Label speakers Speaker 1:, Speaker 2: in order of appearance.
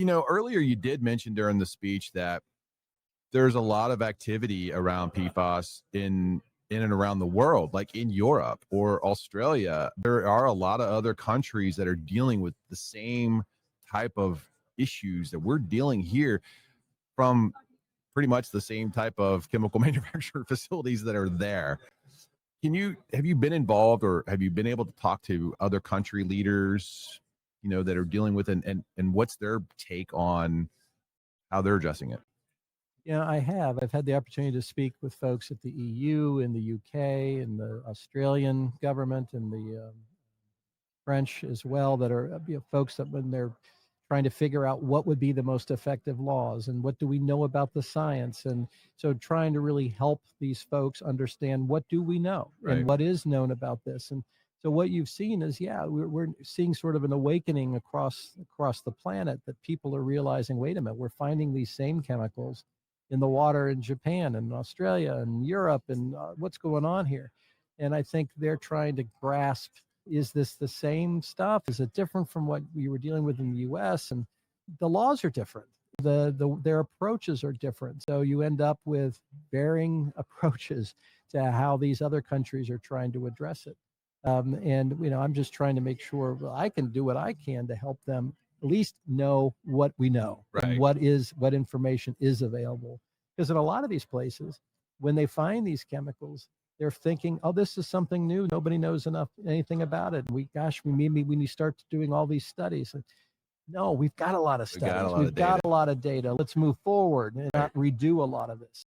Speaker 1: Earlier you did mention during the speech that there's a lot of activity around PFAS in and around the world, like in Europe or Australia. There are a lot of other countries that are dealing with the same type of issues that we're dealing here from pretty much the same type of chemical manufacturer facilities that are there. Have you been involved, or have you been able to talk to other country leaders, that are dealing with it, and what's their take on how they're addressing it?
Speaker 2: Yeah, I have. I've had the opportunity to speak with folks at the EU, in the UK, and the Australian government, and the French as well, that are folks that when they're trying to figure out what would be the most effective laws and what do we know about the science. And so trying to really help these folks understand what do we know and what is known about this. And so what you've seen is, we're seeing sort of an awakening across the planet, that people are realizing, wait a minute, we're finding these same chemicals in the water in Japan and Australia and Europe, and what's going on here? And I think they're trying to grasp, is this the same stuff? Is it different from what we were dealing with in the US? And the laws are different. Their approaches are different. So you end up with varying approaches to how these other countries are trying to address it. I'm just trying to make sure I can do what I can to help them at least know what we know, and what information is available. Because in a lot of these places, when they find these chemicals, they're thinking, oh, this is something new. Nobody knows anything about it. We need to start doing all these studies. And no, we've got a lot of studies. We've got a lot of data. Let's move forward and not redo a lot of this.